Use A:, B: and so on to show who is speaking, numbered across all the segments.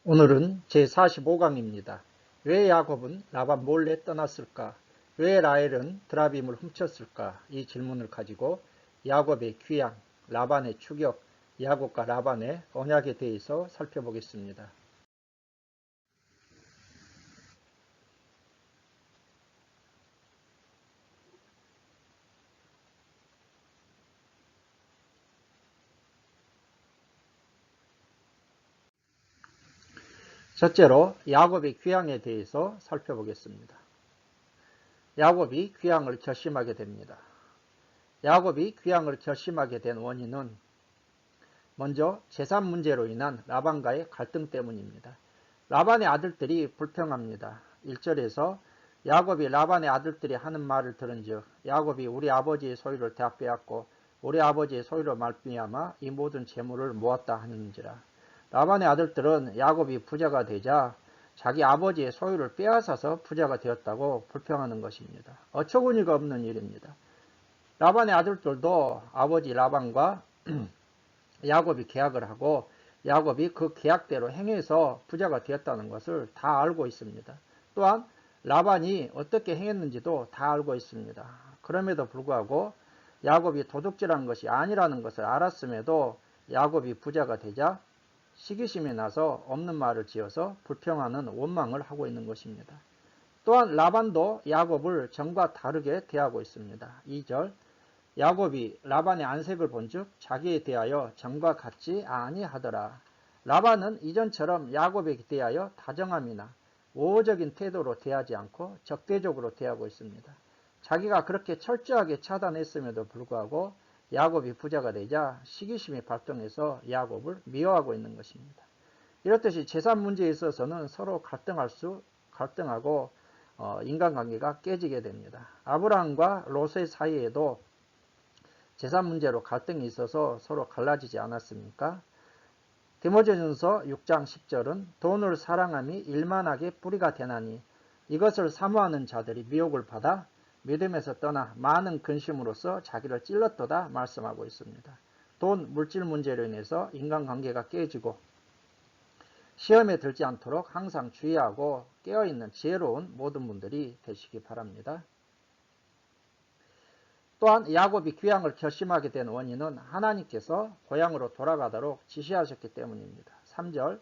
A: 오늘은 제45강입니다. 왜 야곱은 라반 몰래 떠났을까? 왜 라헬은 드라빔을 훔쳤을까? 이 질문을 가지고 야곱의 귀양, 라반의 추격, 야곱과 라반의 언약에 대해서 살펴보겠습니다. 첫째로 야곱의 귀양에 대해서 살펴보겠습니다. 야곱이 귀양을 결심하게 됩니다. 야곱이 귀양을 결심하게 된 원인은 먼저 재산 문제로 인한 라반과의 갈등 때문입니다. 라반의 아들들이 불평합니다. 1절에서 야곱이 라반의 아들들이 하는 말을 들은즉 야곱이 우리 아버지의 소유를 다 빼앗고 우리 아버지의 소유로 말미암아 이 모든 재물을 모았다 하는지라. 라반의 아들들은 야곱이 부자가 되자 자기 아버지의 소유를 빼앗아서 부자가 되었다고 불평하는 것입니다. 어처구니가 없는 일입니다. 라반의 아들들도 아버지 라반과 야곱이 계약을 하고 야곱이 그 계약대로 행해서 부자가 되었다는 것을 다 알고 있습니다. 또한 라반이 어떻게 행했는지도 다 알고 있습니다. 그럼에도 불구하고 야곱이 도둑질한 것이 아니라는 것을 알았음에도 야곱이 부자가 되자 시기심이 나서 없는 말을 지어서 불평하는 원망을 하고 있는 것입니다. 또한 라반도 야곱을 전과 다르게 대하고 있습니다. 2절 야곱이 라반의 안색을 본즉 자기에 대하여 전과 같지 아니하더라. 라반은 이전처럼 야곱에 대하여 다정함이나 우호적인 태도로 대하지 않고 적대적으로 대하고 있습니다. 자기가 그렇게 철저하게 차단했음에도 불구하고 야곱이 부자가 되자 시기심이 발동해서 야곱을 미워하고 있는 것입니다. 이렇듯이 재산 문제에 있어서는 서로 갈등하고 인간관계가 깨지게 됩니다. 아브라함과 롯의 사이에도 재산 문제로 갈등이 있어서 서로 갈라지지 않았습니까? 디모데전서 6장 10절은 돈을 사랑함이 일만하게 뿌리가 되나니 이것을 사모하는 자들이 미혹을 받아 믿음에서 떠나 많은 근심으로써 자기를 찔렀도다 말씀하고 있습니다. 돈, 물질 문제로 인해서 인간관계가 깨지고 시험에 들지 않도록 항상 주의하고 깨어있는 지혜로운 모든 분들이 되시기 바랍니다. 또한 야곱이 귀향을 결심하게 된 원인은 하나님께서 고향으로 돌아가도록 지시하셨기 때문입니다. 3절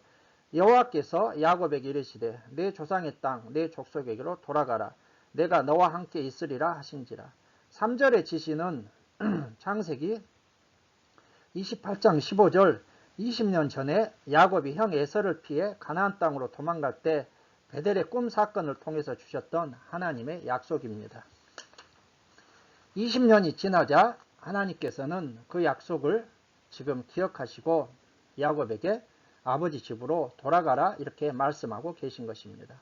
A: 여호와께서 야곱에게 이르시되 내 조상의 땅 내 족속에게로 돌아가라 내가 너와 함께 있으리라 하신지라. 3절의 지시는 창세기 28장 15절 20년 전에 야곱이 형 에서를 피해 가나안 땅으로 도망갈 때 베델의 꿈 사건을 통해서 주셨던 하나님의 약속입니다. 20년이 지나자 하나님께서는 그 약속을 지금 기억하시고 야곱에게 아버지 집으로 돌아가라 이렇게 말씀하고 계신 것입니다.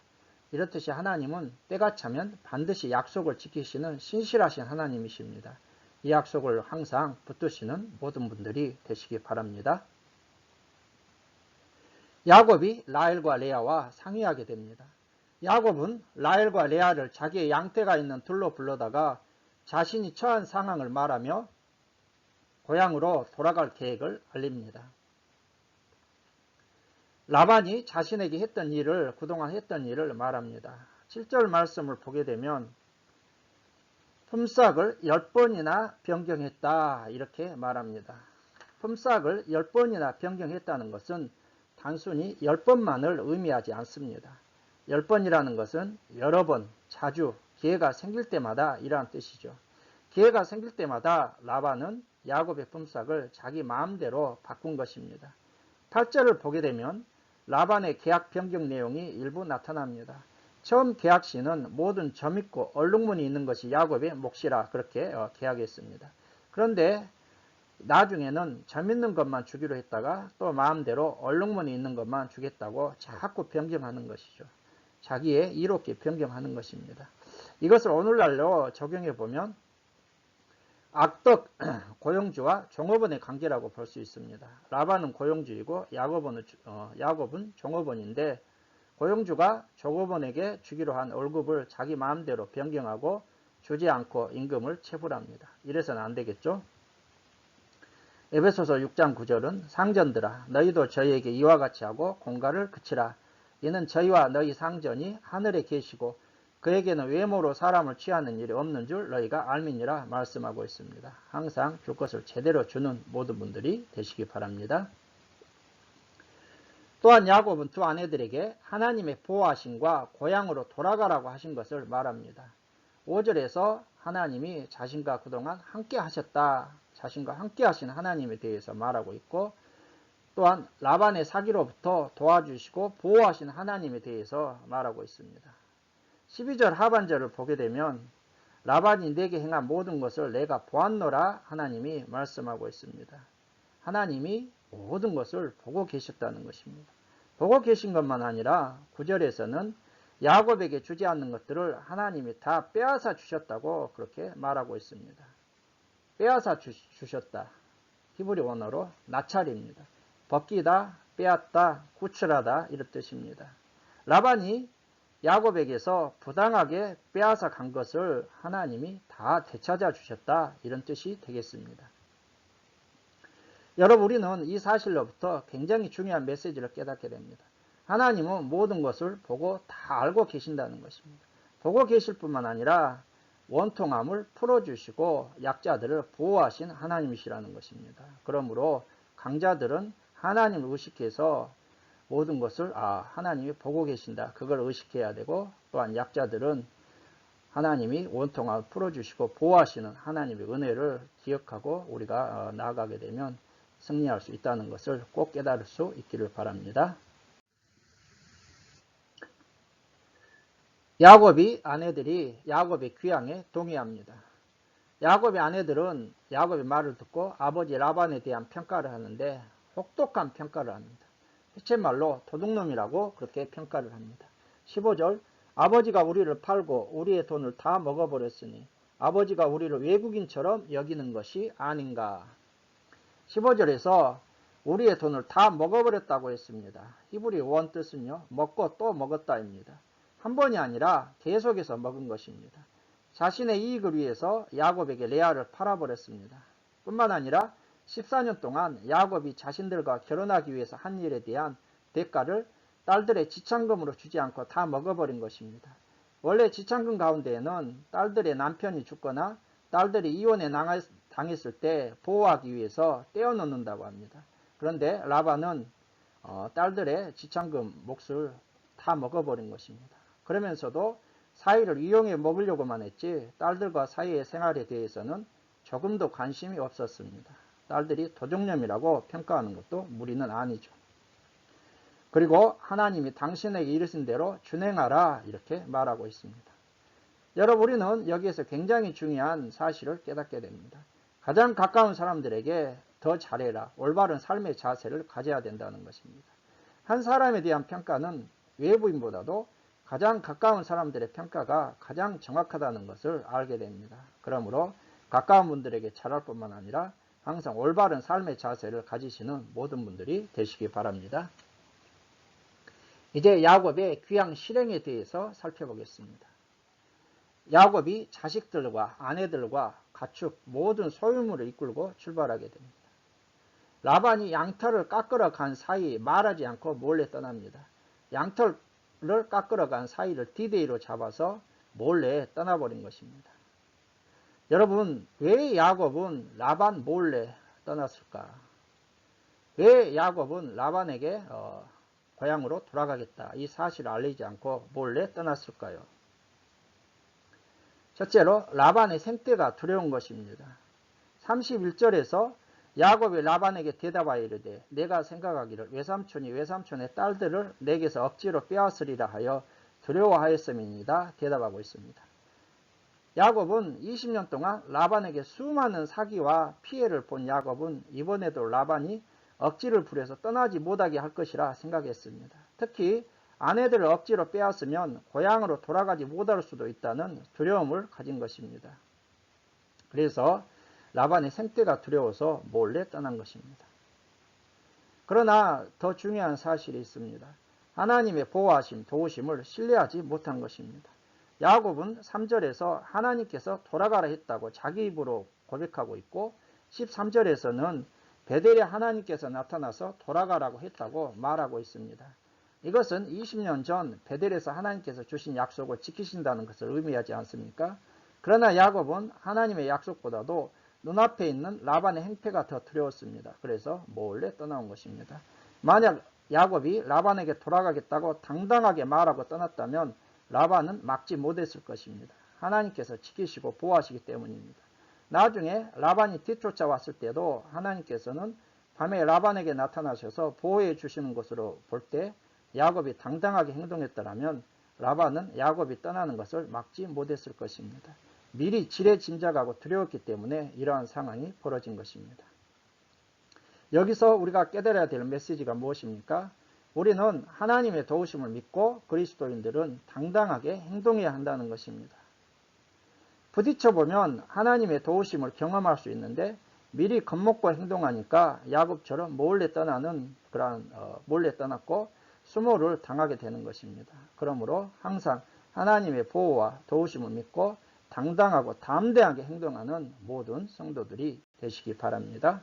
A: 이렇듯이 하나님은 때가 차면 반드시 약속을 지키시는 신실하신 하나님이십니다. 이 약속을 항상 붙드시는 모든 분들이 되시기 바랍니다. 야곱이 라헬과 레아와 상의하게 됩니다. 야곱은 라헬과 레아를 자기의 양떼가 있는 들로 불러다가 자신이 처한 상황을 말하며 고향으로 돌아갈 계획을 알립니다. 라반이 자신에게 그동안 했던 일을 말합니다. 7절 말씀을 보게 되면 품삯을 10번이나 변경했다 이렇게 말합니다. 품삯을 10번이나 변경했다는 것은 단순히 10번만을 의미하지 않습니다. 10번이라는 것은 여러 번, 자주, 기회가 생길 때마다 이러한 뜻이죠. 기회가 생길 때마다 라반은 야곱의 품삯을 자기 마음대로 바꾼 것입니다. 8절을 보게 되면 라반의 계약 변경 내용이 일부 나타납니다. 처음 계약 시는 모든 점 있고 얼룩무늬 있는 것이 야곱의 몫이라 그렇게 계약했습니다. 그런데 나중에는 점 있는 것만 주기로 했다가 또 마음대로 얼룩무늬 있는 것만 주겠다고 자꾸 변경하는 것이죠. 자기의 이롭게 변경하는 것입니다. 이것을 오늘날로 적용해 보면 악덕 고용주와 종업원의 관계라고 볼 수 있습니다. 라반은 고용주이고 야곱은 종업원인데 고용주가 종업원에게 주기로 한 월급을 자기 마음대로 변경하고 주지 않고 임금을 체불합니다. 이래서는 안 되겠죠. 에베소서 6장 9절은 상전들아 너희도 저희에게 이와 같이 하고 공갈을 그치라. 이는 저희와 너희 상전이 하늘에 계시고 그에게는 외모로 사람을 취하는 일이 없는 줄 너희가 알미니라 말씀하고 있습니다. 항상 줄 것을 제대로 주는 모든 분들이 되시기 바랍니다. 또한 야곱은 두 아내들에게 하나님의 보호하심과 고향으로 돌아가라고 하신 것을 말합니다. 5절에서 하나님이 자신과 그동안 함께 하셨다. 자신과 함께 하신 하나님에 대해서 말하고 있고, 또한 라반의 사기로부터 도와주시고 보호하신 하나님에 대해서 말하고 있습니다. 12절 하반절을 보게 되면 라반이 내게 행한 모든 것을 내가 보았노라 하나님이 말씀하고 있습니다. 하나님이 모든 것을 보고 계셨다는 것입니다. 보고 계신 것만 아니라 9절에서는 야곱에게 주지 않는 것들을 하나님이 다 빼앗아 주셨다고 그렇게 말하고 있습니다. 빼앗아 주셨다. 히브리 원어로 나찰입니다. 벗기다, 빼앗다, 구출하다 이런 뜻입니다. 라반이 야곱에게서 부당하게 빼앗아 간 것을 하나님이 다 되찾아 주셨다 이런 뜻이 되겠습니다. 여러분, 우리는 이 사실로부터 굉장히 중요한 메시지를 깨닫게 됩니다. 하나님은 모든 것을 보고 다 알고 계신다는 것입니다. 보고 계실 뿐만 아니라 원통함을 풀어주시고 약자들을 보호하신 하나님이시라는 것입니다. 그러므로 강자들은 하나님을 의식해서 모든 것을 하나님이 보고 계신다. 그걸 의식해야 되고, 또한 약자들은 하나님이 원통함을 풀어주시고 보호하시는 하나님의 은혜를 기억하고 우리가 나아가게 되면 승리할 수 있다는 것을 꼭 깨달을 수 있기를 바랍니다. 야곱의 아내들이 야곱의 귀향에 동의합니다. 야곱의 아내들은 야곱의 말을 듣고 아버지 라반에 대한 평가를 하는데 혹독한 평가를 합니다. 해체말로 도둑놈이라고 그렇게 평가를 합니다. 15절 아버지가 우리를 팔고 우리의 돈을 다 먹어버렸으니 아버지가 우리를 외국인처럼 여기는 것이 아닌가. 15절에서 우리의 돈을 다 먹어버렸다고 했습니다. 히브리 원 뜻은요, 먹고 또 먹었다입니다. 한 번이 아니라 계속해서 먹은 것입니다. 자신의 이익을 위해서 야곱에게 레아를 팔아버렸습니다. 뿐만 아니라 14년 동안 야곱이 자신들과 결혼하기 위해서 한 일에 대한 대가를 딸들의 지참금으로 주지 않고 다 먹어버린 것입니다. 원래 지참금 가운데에는 딸들의 남편이 죽거나 딸들이 이혼에 당했을 때 보호하기 위해서 떼어놓는다고 합니다. 그런데 라반은 딸들의 지참금 몫을 다 먹어버린 것입니다. 그러면서도 사이를 이용해 먹으려고만 했지 딸들과 사이의 생활에 대해서는 조금도 관심이 없었습니다. 딸들이 도둑놈이라고 평가하는 것도 무리는 아니죠. 그리고 하나님이 당신에게 이르신 대로 준행하라 이렇게 말하고 있습니다. 여러분, 우리는 여기에서 굉장히 중요한 사실을 깨닫게 됩니다. 가장 가까운 사람들에게 더 잘해라, 올바른 삶의 자세를 가져야 된다는 것입니다. 한 사람에 대한 평가는 외부인보다도 가장 가까운 사람들의 평가가 가장 정확하다는 것을 알게 됩니다. 그러므로 가까운 분들에게 잘할 뿐만 아니라 항상 올바른 삶의 자세를 가지시는 모든 분들이 되시기 바랍니다. 이제 야곱의 귀향 실행에 대해서 살펴보겠습니다. 야곱이 자식들과 아내들과 가축 모든 소유물을 이끌고 출발하게 됩니다. 라반이 양털을 깎으러 간 사이 말하지 않고 몰래 떠납니다. 양털을 깎으러 간 사이를 디데이로 잡아서 몰래 떠나버린 것입니다. 여러분, 왜 야곱은 라반 몰래 떠났을까? 왜 야곱은 라반에게 고향으로 돌아가겠다 이 사실을 알리지 않고 몰래 떠났을까요? 첫째로 라반의 생떼가 두려운 것입니다. 31절에서 야곱이 라반에게 대답하여 이르되 내가 생각하기를 외삼촌이 외삼촌의 딸들을 내게서 억지로 빼앗으리라 하여 두려워하였음이니이다 대답하고 있습니다. 야곱은 20년 동안 라반에게 수많은 사기와 피해를 본 야곱은 이번에도 라반이 억지를 부려서 떠나지 못하게 할 것이라 생각했습니다. 특히 아내들을 억지로 빼앗으면 고향으로 돌아가지 못할 수도 있다는 두려움을 가진 것입니다. 그래서 라반의 생떼가 두려워서 몰래 떠난 것입니다. 그러나 더 중요한 사실이 있습니다. 하나님의 보호하심, 도우심을 신뢰하지 못한 것입니다. 야곱은 3절에서 하나님께서 돌아가라 했다고 자기 입으로 고백하고 있고 13절에서는 베델에 하나님께서 나타나서 돌아가라고 했다고 말하고 있습니다. 이것은 20년 전 베델에서 하나님께서 주신 약속을 지키신다는 것을 의미하지 않습니까? 그러나 야곱은 하나님의 약속보다도 눈앞에 있는 라반의 행패가 더 두려웠습니다. 그래서 몰래 떠나온 것입니다. 만약 야곱이 라반에게 돌아가겠다고 당당하게 말하고 떠났다면 라반은 막지 못했을 것입니다. 하나님께서 지키시고 보호하시기 때문입니다. 나중에 라반이 뒤쫓아왔을 때도 하나님께서는 밤에 라반에게 나타나셔서 보호해 주시는 것으로 볼 때 야곱이 당당하게 행동했더라면 라반은 야곱이 떠나는 것을 막지 못했을 것입니다. 미리 지레짐작하고 두려웠기 때문에 이러한 상황이 벌어진 것입니다. 여기서 우리가 깨달아야 될 메시지가 무엇입니까? 우리는 하나님의 도우심을 믿고 그리스도인들은 당당하게 행동해야 한다는 것입니다. 부딪혀보면 하나님의 도우심을 경험할 수 있는데 미리 겁먹고 행동하니까 야곱처럼 몰래 떠났고 수모를 당하게 되는 것입니다. 그러므로 항상 하나님의 보호와 도우심을 믿고 당당하고 담대하게 행동하는 모든 성도들이 되시기 바랍니다.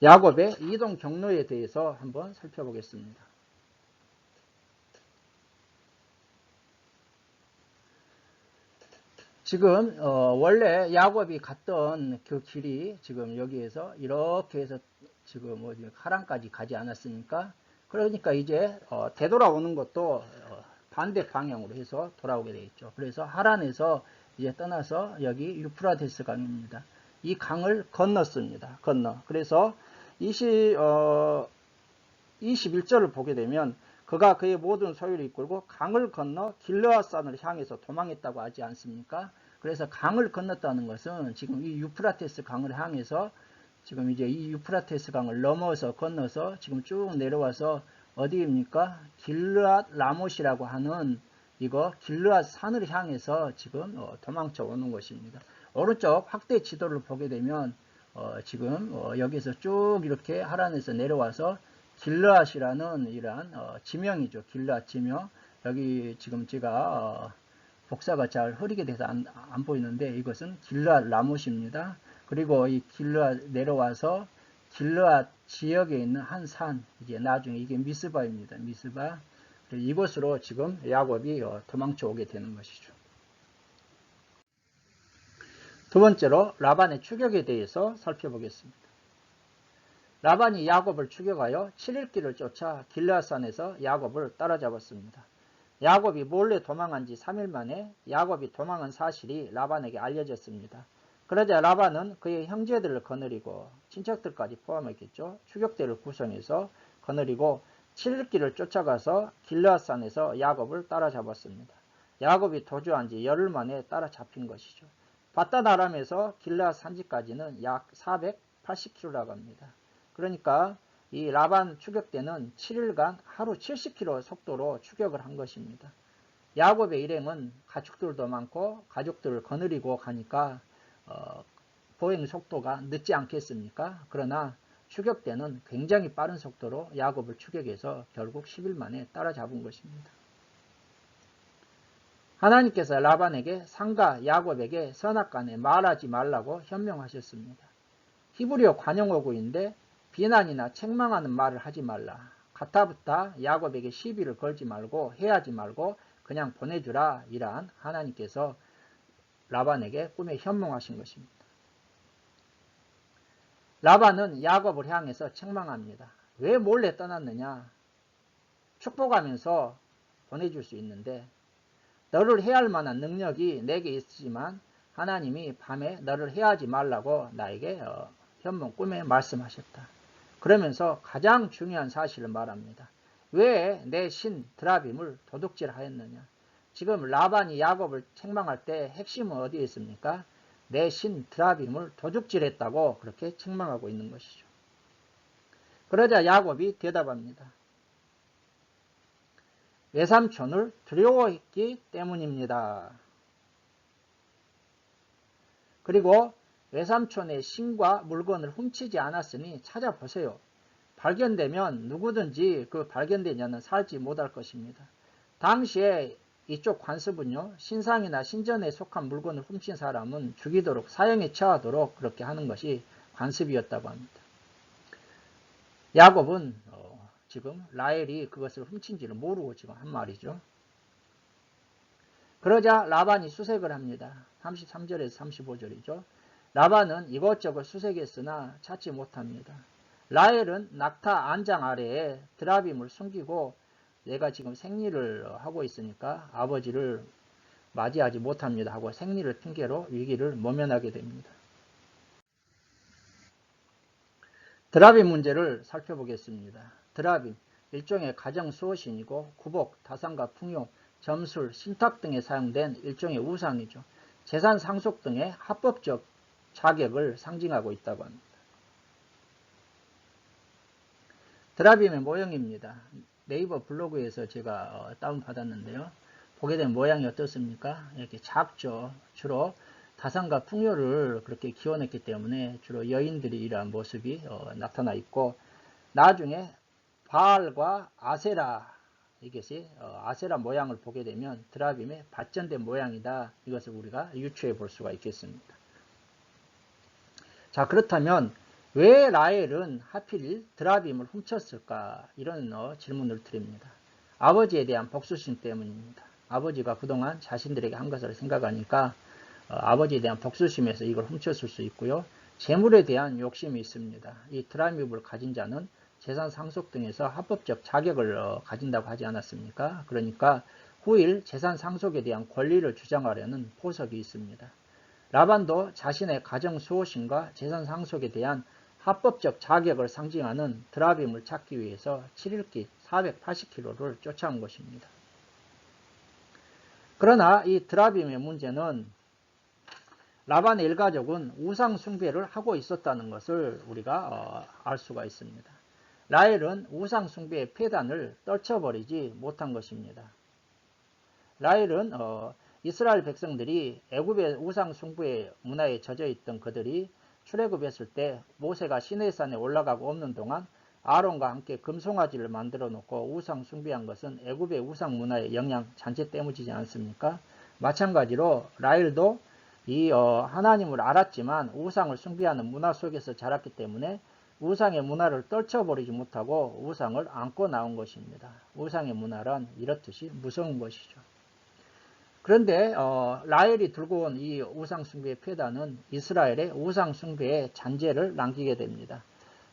A: 야곱의 이동 경로에 대해서 한번 살펴보겠습니다. 지금 원래 야곱이 갔던 그 길이 지금 여기에서 이렇게 해서 지금 하란까지 가지 않았습니까? 그러니까 이제 되돌아오는 것도 반대 방향으로 해서 돌아오게 되겠죠. 그래서 하란에서 이제 떠나서 여기 유프라테스 강입니다. 이 강을 건넜습니다. 그래서 21절을 보게 되면 그가 그의 모든 소유를 이끌고 강을 건너 길르앗산을 향해서 도망했다고 하지 않습니까? 그래서 강을 건넜다는 것은 지금 이 유프라테스 강을 향해서 지금 이제 이 유프라테스 강을 넘어서 건너서 지금 쭉 내려와서 어디입니까? 길르앗 라못이라고 하는 이거 길르앗 산을 향해서 지금 도망쳐 오는 것입니다. 오른쪽 확대 지도를 보게 되면 지금 여기서 쭉 이렇게 하란에서 내려와서 길르앗이라는 이러한 지명이죠. 길르앗 지명. 여기 지금 제가 복사가 잘 흐리게 돼서 안 보이는데 이것은 길르앗 라못입니다. 그리고 이 길르앗 내려와서 길르앗 지역에 있는 한 산, 이제 나중에 이게 미스바입니다. 미스바. 이곳으로 지금 야곱이 도망쳐 오게 되는 것이죠. 두 번째로 라반의 추격에 대해서 살펴보겠습니다. 라반이 야곱을 추격하여 7일 길을 쫓아 길르앗산에서 야곱을 따라잡았습니다. 야곱이 몰래 도망한 지 3일 만에 야곱이 도망한 사실이 라반에게 알려졌습니다. 그러자 라반은 그의 형제들을 거느리고 친척들까지 포함했겠죠. 추격대를 구성해서 거느리고 7일 길을 쫓아가서 길르앗산에서 야곱을 따라잡았습니다. 야곱이 도주한 지 열흘 만에 따라잡힌 것이죠. 바단 아람에서 길르앗 산지까지는 약 480km라고 합니다. 그러니까 이 라반 추격대는 7일간 하루 70km 속도로 추격을 한 것입니다. 야곱의 일행은 가축들도 많고 가족들을 거느리고 가니까 보행 속도가 늦지 않겠습니까? 그러나 추격대는 굉장히 빠른 속도로 야곱을 추격해서 결국 10일 만에 따라잡은 것입니다. 하나님께서 라반에게 상가 야곱에게 선악간에 말하지 말라고 현명하셨습니다. 히브리어 관용어구인데 비난이나 책망하는 말을 하지 말라. 가타부타 야곱에게 시비를 걸지 말고 해하지 말고 그냥 보내주라. 이러한 하나님께서 라반에게 꿈에 현몽하신 것입니다. 라반은 야곱을 향해서 책망합니다. 왜 몰래 떠났느냐? 축복하면서 보내줄 수 있는데 너를 해할 만한 능력이 내게 있지만 하나님이 밤에 너를 해하지 말라고 나에게 현몽 꿈에 말씀하셨다. 그러면서 가장 중요한 사실을 말합니다. 왜 내 신 드라빔을 도둑질하였느냐? 지금 라반이 야곱을 책망할 때 핵심은 어디에 있습니까? 내 신 드라빔을 도둑질했다고 그렇게 책망하고 있는 것이죠. 그러자 야곱이 대답합니다. 외삼촌을 두려워했기 때문입니다. 그리고 외삼촌의 신과 물건을 훔치지 않았으니 찾아보세요. 발견되면 누구든지 그 발견된 자는 살지 못할 것입니다. 당시에 이쪽 관습은요, 신상이나 신전에 속한 물건을 훔친 사람은 죽이도록 사형에 처하도록 그렇게 하는 것이 관습이었다고 합니다. 야곱은 지금 라헬이 그것을 훔친지를 모르고 지금 한 말이죠. 그러자 라반이 수색을 합니다. 33절에서 35절이죠. 라반은 이것저것 수색했으나 찾지 못합니다. 라헬은 낙타 안장 아래에 드라빔을 숨기고 내가 지금 생리를 하고 있으니까 아버지를 맞이하지 못합니다 하고 생리를 핑계로 위기를 모면하게 됩니다. 드라빔 문제를 살펴보겠습니다. 드라빔, 일종의 가정 수호신이고 구복, 다산과 풍요, 점술, 신탁 등에 사용된 일종의 우상이죠. 재산 상속 등의 합법적 자격을 상징하고 있다고 합니다. 드라빔의 모형입니다. 네이버 블로그에서 제가 다운받았는데요. 보게 된 모양이 어떻습니까? 이렇게 작죠. 주로 다산과 풍요를 그렇게 기원했기 때문에 주로 여인들이 이러한 모습이 나타나 있고, 나중에 바알과 아세라, 이것이 아세라 모양을 보게 되면 드라빔의 발전된 모양이다. 이것을 우리가 유추해 볼 수가 있겠습니다. 자, 그렇다면 왜 라헬은 하필 드라빔을 훔쳤을까? 이런 질문을 드립니다. 아버지에 대한 복수심 때문입니다. 아버지가 그동안 자신들에게 한 것을 생각하니까 아버지에 대한 복수심에서 이걸 훔쳤을 수 있고요. 재물에 대한 욕심이 있습니다. 이 드라빔을 가진 자는 재산 상속 등에서 합법적 자격을 가진다고 하지 않았습니까? 그러니까 후일 재산 상속에 대한 권리를 주장하려는 포석이 있습니다. 라반도 자신의 가정 수호신과 재산 상속에 대한 합법적 자격을 상징하는 드라빔을 찾기 위해서 7일기 480km를 쫓아온 것입니다. 그러나 이 드라빔의 문제는 라반의 일가족은 우상 숭배를 하고 있었다는 것을 우리가 알 수가 있습니다. 라헬은 우상 숭배의 폐단을 떨쳐버리지 못한 것입니다. 라헬은 이스라엘 백성들이 애굽의 우상 숭배의 문화에 젖어 있던 그들이 출애굽했을 때 모세가 시내산에 올라가고 없는 동안 아론과 함께 금송아지를 만들어 놓고 우상 숭배한 것은 애굽의 우상 문화의 영향 잔재 때문이지 않습니까? 마찬가지로 라헬도 이 하나님을 알았지만 우상을 숭배하는 문화 속에서 자랐기 때문에 우상의 문화를 떨쳐버리지 못하고 우상을 안고 나온 것입니다. 우상의 문화란 이렇듯이 무서운 것이죠. 그런데 라헬이 들고 온 이 우상 숭배의 폐단은 이스라엘의 우상 숭배의 잔재를 남기게 됩니다.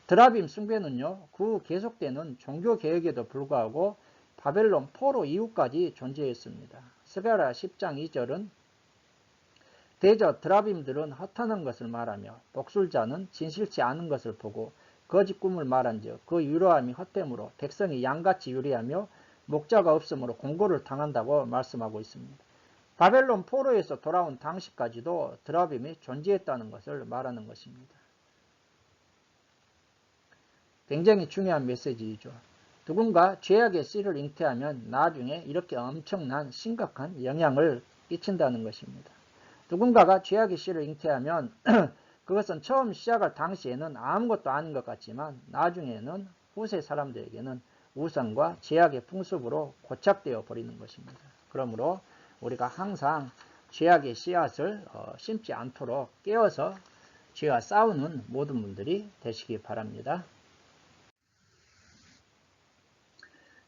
A: 드라빔 숭배는요, 그 계속되는 종교 개혁에도 불구하고 바벨론 포로 이후까지 존재했습니다. 스가랴 10장 2절은 대저 드라빔들은 허탄한 것을 말하며 복술자는 진실치 않은 것을 보고 거짓 꿈을 말한즉 그 유로함이 헛됨으로 백성이 양같이 유리하며 목자가 없으므로 공고를 당한다고 말씀하고 있습니다. 바벨론 포로에서 돌아온 당시까지도 드라빔이 존재했다는 것을 말하는 것입니다. 굉장히 중요한 메시지이죠. 누군가 죄악의 씨를 잉태하면 나중에 이렇게 엄청난 심각한 영향을 끼친다는 것입니다. 누군가가 죄악의 씨를 잉태하면 그것은 처음 시작할 당시에는 아무것도 아닌 것 같지만 나중에는 후세 사람들에게는 우상과 죄악의 풍습으로 고착되어 버리는 것입니다. 그러므로 우리가 항상 죄악의 씨앗을 심지 않도록 깨어서 죄와 싸우는 모든 분들이 되시기 바랍니다.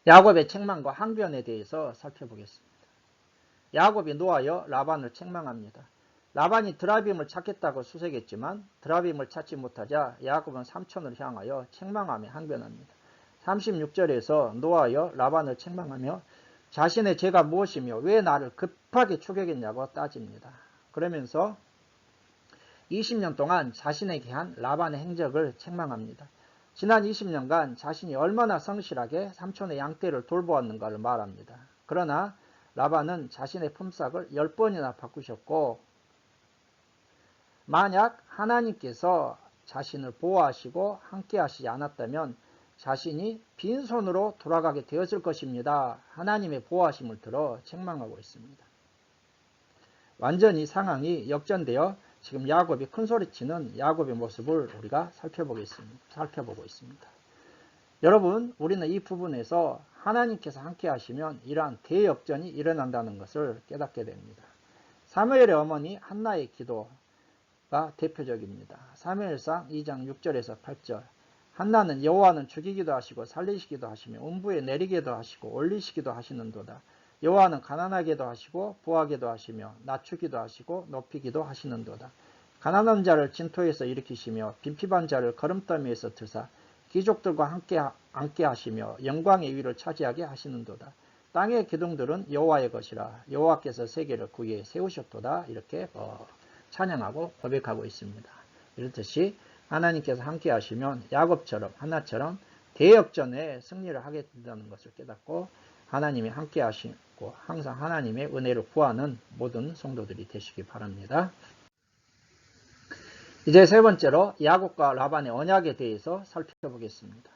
A: 야곱의 책망과 항변에 대해서 살펴보겠습니다. 야곱이 노하여 라반을 책망합니다. 라반이 드라빔을 찾겠다고 수색했지만 드라빔을 찾지 못하자 야곱은 삼촌을 향하여 책망하며 항변합니다. 36절에서 노하여 라반을 책망하며 자신의 죄가 무엇이며 왜 나를 급하게 추격했냐고 따집니다. 그러면서 20년 동안 자신에게 한 라반의 행적을 책망합니다. 지난 20년간 자신이 얼마나 성실하게 삼촌의 양떼를 돌보았는가를 말합니다. 그러나 라반은 자신의 품삯을 10번이나 바꾸셨고 만약 하나님께서 자신을 보호하시고 함께 하시지 않았다면 자신이 빈손으로 돌아가게 되었을 것입니다. 하나님의 보호하심을 들어 책망하고 있습니다. 완전히 상황이 역전되어 지금 야곱이 큰소리치는 야곱의 모습을 우리가 살펴보고 있습니다. 여러분, 우리는 이 부분에서 하나님께서 함께 하시면 이러한 대역전이 일어난다는 것을 깨닫게 됩니다. 사무엘의 어머니 한나의 기도가 대표적입니다. 사무엘상 2장 6절에서 8절. 한나는 여호와는 죽이기도 하시고 살리시기도 하시며 음부에 내리기도 하시고 올리시기도 하시는도다. 여호와는 가난하게도 하시고 부하게도 하시며 낮추기도 하시고 높이기도 하시는도다. 가난한 자를 진토에서 일으키시며 빈핍한 자를 거름더미에서 드사 귀족들과 함께 앉게 하시며 영광의 위를 차지하게 하시는도다. 땅의 기둥들은 여호와의 것이라 여호와께서 세계를 그 위에 세우셨도다. 이렇게 찬양하고 고백하고 있습니다. 이렇듯이 하나님께서 함께 하시면 야곱처럼 한나처럼 대역전에 승리를 하게 된다는 것을 깨닫고 하나님이 함께 하시고 항상 하나님의 은혜를 구하는 모든 성도들이 되시기 바랍니다. 이제 세 번째로 야곱과 라반의 언약에 대해서 살펴보겠습니다.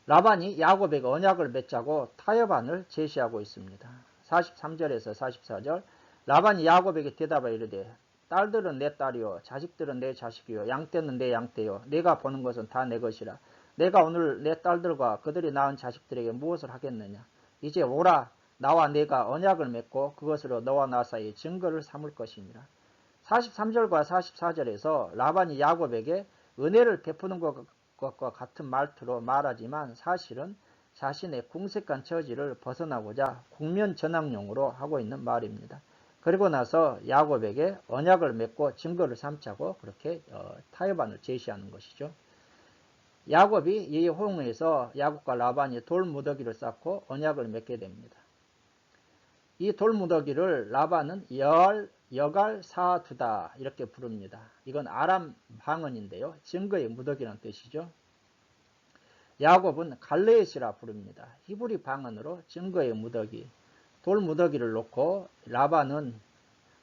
A: 라반이 야곱에게 언약을 맺자고 타협안을 제시하고 있습니다. 43절에서 44절. 라반이 야곱에게 대답하여 이르되 딸들은 내 딸이요 자식들은 내 자식이요 양떼는 내 양떼요 내가 보는 것은 다 내 것이라. 내가 오늘 내 딸들과 그들이 낳은 자식들에게 무엇을 하겠느냐. 이제 오라 나와 내가 언약을 맺고 그것으로 너와 나 사이에 증거를 삼을 것이니라. 43절과 44절에서 라반이 야곱에게 은혜를 베푸는 것과 같은 말투로 말하지만 사실은 자신의 궁색한 처지를 벗어나고자 국면 전환용으로 하고 있는 말입니다. 그리고 나서 야곱에게 언약을 맺고 증거를 삼자고 그렇게 타협안을 제시하는 것이죠. 야곱이 이에 호응해서 야곱과 라반이 돌무더기를 쌓고 언약을 맺게 됩니다. 이 돌무더기를 라반은 여갈사두다 이렇게 부릅니다. 이건 아람 방언인데요. 증거의 무더기라는 뜻이죠. 야곱은 갈레엣이라 부릅니다. 히브리 방언으로 증거의 무더기, 돌무더기를 놓고 라반은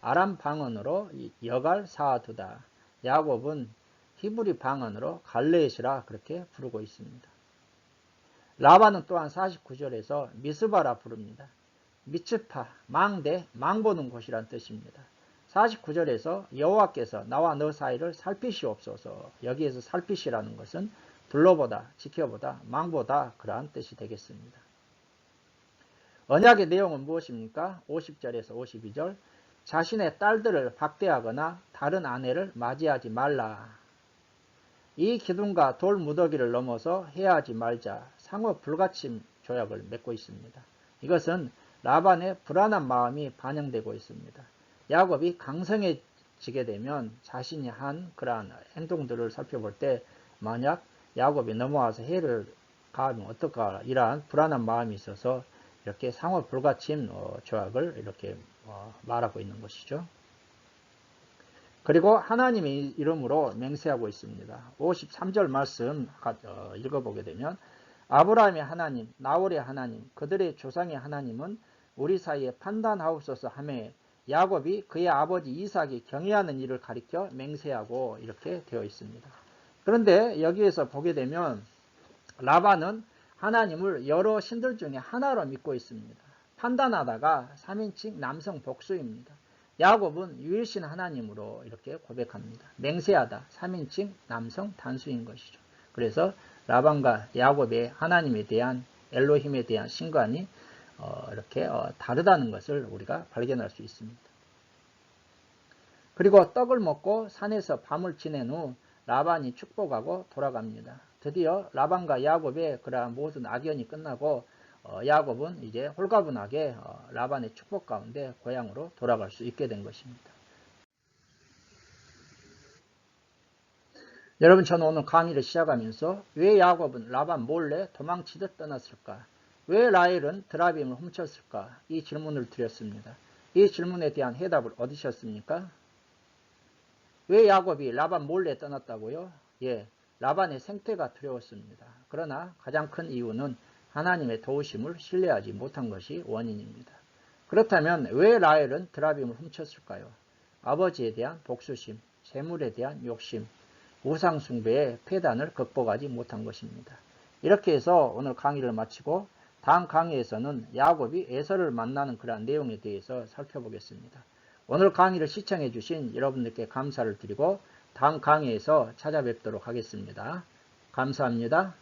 A: 아람 방언으로 여갈사두다. 야곱은 히브리 방언으로 갈레엣이라 그렇게 부르고 있습니다. 라반은 또한 49절에서 미스바라 부릅니다. 미츠파, 망대, 망보는 곳이란 뜻입니다. 49절에서 여호와께서 나와 너 사이를 살피시옵소서. 여기에서 살피시라는 것은 둘러보다, 지켜보다, 망보다 그러한 뜻이 되겠습니다. 언약의 내용은 무엇입니까? 50절에서 52절. 자신의 딸들을 박대하거나 다른 아내를 맞이하지 말라. 이 기둥과 돌 무더기를 넘어서 해하지 말자. 상호 불가침 조약을 맺고 있습니다. 이것은 라반의 불안한 마음이 반영되고 있습니다. 야곱이 강성해지게 되면 자신이 한 그러한 행동들을 살펴볼 때 만약 야곱이 넘어와서 해를 가하면 어떨까 이러한 불안한 마음이 있어서 이렇게 상호 불가침 조약을 이렇게 말하고 있는 것이죠. 그리고 하나님의 이름으로 맹세하고 있습니다. 53절 말씀 읽어보게 되면 아브라함의 하나님, 나홀의 하나님, 그들의 조상의 하나님은 우리 사이에 판단하옵소서 하며 야곱이 그의 아버지 이삭이 경외하는 일을 가리켜 맹세하고 이렇게 되어 있습니다. 그런데 여기에서 보게 되면 라반은 하나님을 여러 신들 중에 하나로 믿고 있습니다. 판단하다가 3인칭 남성 복수입니다. 야곱은 유일신 하나님으로 이렇게 고백합니다. 맹세하다 3인칭 남성 단수인 것이죠. 그래서 라반과 야곱의 하나님에 대한 엘로힘에 대한 신관이 이렇게 다르다는 것을 우리가 발견할 수 있습니다. 그리고 떡을 먹고 산에서 밤을 지낸 후 라반이 축복하고 돌아갑니다. 드디어 라반과 야곱의 그러한 모든 악연이 끝나고 야곱은 이제 홀가분하게 라반의 축복 가운데 고향으로 돌아갈 수 있게 된 것입니다. 여러분, 저는 오늘 강의를 시작하면서 왜 야곱은 라반 몰래 도망치듯 떠났을까? 왜 라헬은 드라빔을 훔쳤을까? 이 질문을 드렸습니다. 이 질문에 대한 해답을 얻으셨습니까? 왜 야곱이 라반 몰래 떠났다고요? 예, 라반의 생태가 두려웠습니다. 그러나 가장 큰 이유는 하나님의 도우심을 신뢰하지 못한 것이 원인입니다. 그렇다면 왜 라헬은 드라빔을 훔쳤을까요? 아버지에 대한 복수심, 재물에 대한 욕심, 우상 숭배의 폐단을 극복하지 못한 것입니다. 이렇게 해서 오늘 강의를 마치고 다음 강의에서는 야곱이 에서를 만나는 그러한 내용에 대해서 살펴보겠습니다. 오늘 강의를 시청해 주신 여러분들께 감사를 드리고 다음 강의에서 찾아뵙도록 하겠습니다. 감사합니다.